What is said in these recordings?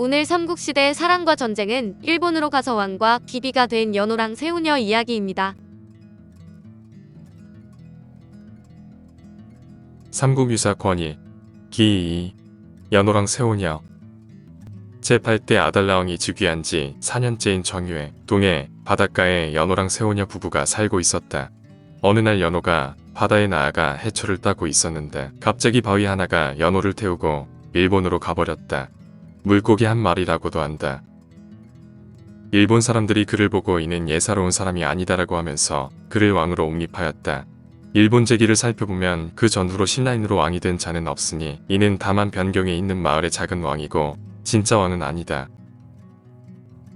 오늘 삼국시대 사랑과 전쟁은 일본으로 가서 왕과 비비가 된 연호랑 새우녀 이야기입니다. 삼국유사 권위 기2 연호랑 새우녀 제8대 아달라왕이 즉위한 지 4년째인 정유회 동해 바닷가에 연호랑 새우녀 부부가 살고 있었다. 어느 날 연호가 바다에 나아가 해초를 따고 있었는데 갑자기 바위 하나가 연호를 태우고 일본으로 가버렸다. 물고기 한 마리라고도 한다. 일본 사람들이 그를 보고 이는 예사로운 사람이 아니다라고 하면서 그를 왕으로 옹립하였다. 일본 제기를 살펴보면 그 전후로 신라인으로 왕이 된 자는 없으니 이는 다만 변경에 있는 마을의 작은 왕이고 진짜 왕은 아니다.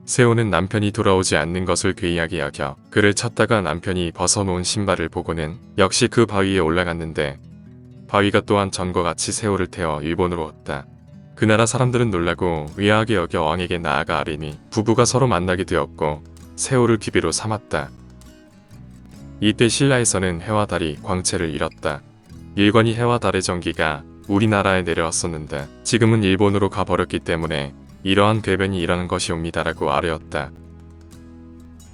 새우는 남편이 돌아오지 않는 것을 괴이하게 여겨 그를 쳤다가 남편이 벗어놓은 신발을 보고는 역시 그 바위에 올라갔는데 바위가 또한 전과 같이 새우를 태워 일본으로 왔다. 그 나라 사람들은 놀라고 의아하게 여겨 왕에게 나아가 아뢰니 부부가 서로 만나게 되었고 새우를 기비로 삼았다. 이때 신라에서는 해와 달이 광채를 잃었다. 일관이 해와 달의 전기가 우리나라에 내려왔었는데 지금은 일본으로 가버렸기 때문에 이러한 궤변이 일어난 것이옵니다라고 아뢰었다.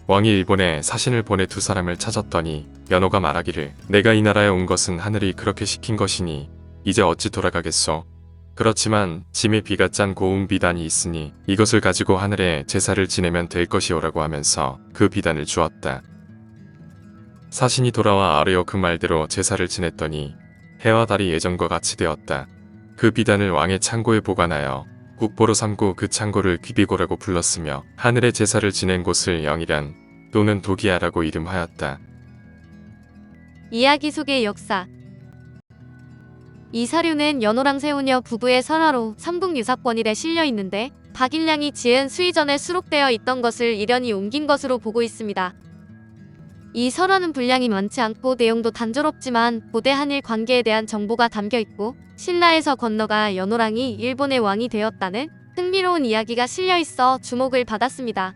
왕이 일본에 사신을 보내 두 사람을 찾았더니 연호가 말하기를 내가 이 나라에 온 것은 하늘이 그렇게 시킨 것이니 이제 어찌 돌아가겠소. 그렇지만 짐에 비가 짠 고운 비단이 있으니 이것을 가지고 하늘에 제사를 지내면 될 것이오라고 하면서 그 비단을 주었다. 사신이 돌아와 아뢰어 그 말대로 제사를 지냈더니 해와 달이 예전과 같이 되었다. 그 비단을 왕의 창고에 보관하여 국보로 삼고 그 창고를 귀비고라고 불렀으며 하늘에 제사를 지낸 곳을 영이란 또는 도기야라고 이름하였다. 이야기 속의 역사. 이 사료는 연호랑 새우녀 부부의 설화로 삼국유사권일에 실려 있는데 박일량이 지은 수의전에 수록되어 있던 것을 일련히 옮긴 것으로 보고 있습니다. 이 설화는 분량이 많지 않고 내용도 단조롭지만 고대 한일 관계에 대한 정보가 담겨 있고 신라에서 건너가 연호랑이 일본의 왕이 되었다는 흥미로운 이야기가 실려 있어 주목을 받았습니다.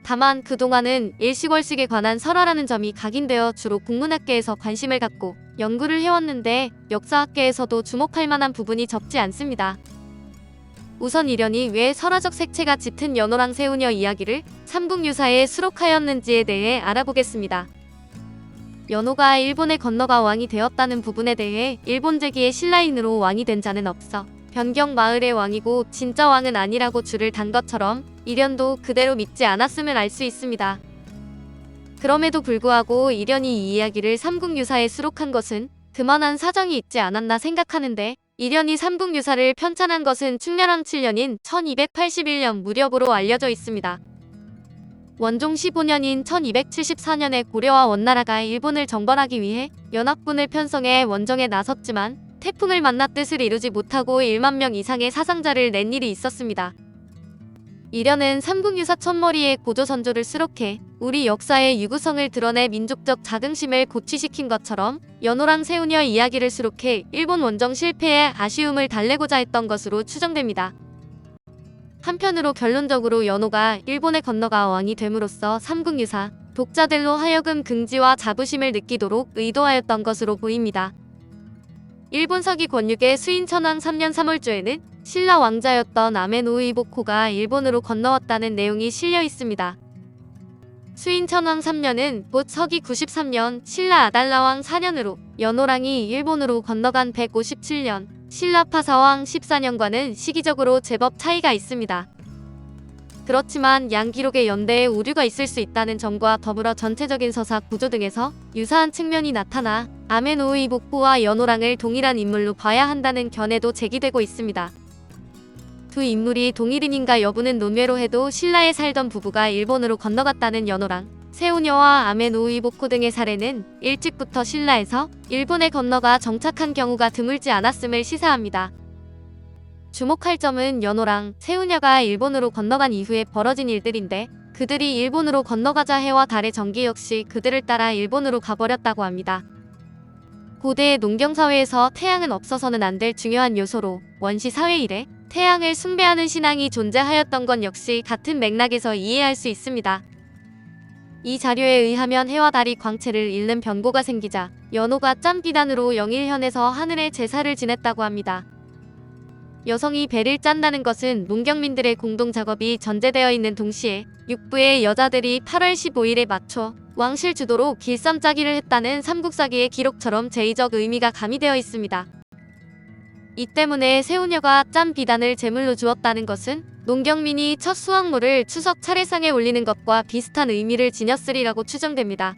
다만 그동안은 일식월식에 관한 설화라는 점이 각인되어 주로 국문학계에서 관심을 갖고 연구를 해왔는데 역사학계에서도 주목할 만한 부분이 적지 않습니다. 우선 일련이 왜 설화적 색채가 짙은 연호랑 새우녀 이야기를 삼국유사에 수록하였는지에 대해 알아보겠습니다. 연호가 일본에 건너가 왕이 되었다는 부분에 대해 일본 제기의 신라인으로 왕이 된 자는 없어 변경 마을의 왕이고 진짜 왕은 아니라고 줄을 단 것처럼 일련도 그대로 믿지 않았음을 알 수 있습니다. 그럼에도 불구하고 일련이 이 이야기를 삼국유사에 수록한 것은 그만한 사정이 있지 않았나 생각하는데 일련이 삼국유사를 편찬한 것은 충렬왕 7년인 1281년 무렵으로 알려져 있습니다. 원종 15년인 1274년에 고려와 원나라가 일본을 정벌하기 위해 연합군을 편성해 원정에 나섰지만 태풍을 만나 뜻을 이루지 못하고 1만 명 이상의 사상자를 낸 일이 있었습니다. 일련은 삼국유사 첫머리에 고조선조를 수록해 우리 역사의 유구성을 드러내 민족적 자긍심을 고취시킨 것처럼 연호랑 새우녀 이야기를 수록해 일본 원정 실패에 아쉬움을 달래고자 했던 것으로 추정됩니다. 한편으로 결론적으로 연호가 일본에 건너가 왕이 됨으로써 삼국유사 독자들로 하여금 긍지와 자부심을 느끼도록 의도하였던 것으로 보입니다. 일본 서기 권육의 수인천왕 3년 3월조에는 신라 왕자였던 아메노우이보코가 일본으로 건너왔다는 내용이 실려 있습니다. 수인천왕 3년은 곧 서기 93년 신라 아달라왕 4년으로 연호랑이 일본으로 건너간 157년 신라 파사왕 14년과는 시기적으로 제법 차이가 있습니다. 그렇지만 양 기록의 연대에 오류가 있을 수 있다는 점과 더불어 전체적인 서사 구조 등에서 유사한 측면이 나타나 아메노우이보코와 연호랑을 동일한 인물로 봐야 한다는 견해도 제기되고 있습니다. 두 인물이 동일인인가 여부는 논외로 해도 신라에 살던 부부가 일본으로 건너갔다는 연호랑, 새우녀와 아메노우이보코 등의 사례는 일찍부터 신라에서 일본에 건너가 정착한 경우가 드물지 않았음을 시사합니다. 주목할 점은 연호랑, 새우녀가 일본으로 건너간 이후에 벌어진 일들인데 그들이 일본으로 건너가자 해와 달의 전기 역시 그들을 따라 일본으로 가버렸다고 합니다. 고대의 농경사회에서 태양은 없어서는 안 될 중요한 요소로 원시 사회 이래 태양을 숭배하는 신앙이 존재하였던 건 역시 같은 맥락에서 이해할 수 있습니다. 이 자료에 의하면 해와 달이 광채를 잃는 변고가 생기자 연호가 짠 비단으로 영일현에서 하늘에 제사를 지냈다고 합니다. 여성이 배를 짠다는 것은 농경민들의 공동 작업이 전제되어 있는 동시에 육부의 여자들이 8월 15일에 맞춰 왕실 주도로 길쌈 짜기를 했다는 삼국사기의 기록처럼 제의적 의미가 가미되어 있습니다. 이 때문에 세우녀가 짠 비단을 제물로 주었다는 것은 농경민이 첫 수확물을 추석 차례상에 올리는 것과 비슷한 의미를 지녔으리라고 추정됩니다.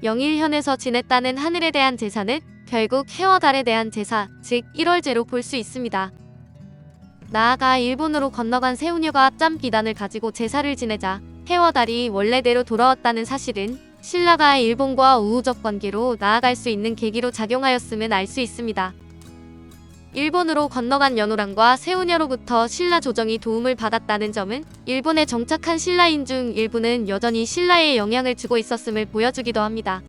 영일현에서 지냈다는 하늘에 대한 제사는 결국 해와 달에 대한 제사, 즉 1월제로 볼 수 있습니다. 나아가 일본으로 건너간 세우녀가 짠 비단을 가지고 제사를 지내자 해와 달이 원래대로 돌아왔다는 사실은 신라가 일본과 우호적 관계로 나아갈 수 있는 계기로 작용하였음을 알 수 있습니다. 일본으로 건너간 연호랑과 세우녀로부터 신라 조정이 도움을 받았다는 점은 일본에 정착한 신라인 중 일부는 여전히 신라에 영향을 주고 있었음을 보여주기도 합니다.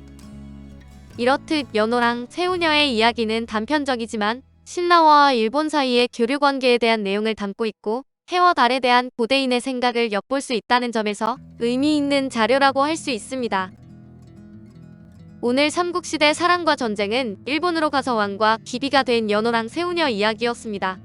이렇듯 연호랑 세우녀의 이야기는 단편적이지만 신라와 일본 사이의 교류 관계에 대한 내용을 담고 있고 해와 달에 대한 고대인의 생각을 엿볼 수 있다는 점에서 의미 있는 자료라고 할 수 있습니다. 오늘 삼국시대 사랑과 전쟁은 일본으로 가서 왕과 기비가 된 연호랑 세우녀 이야기였습니다.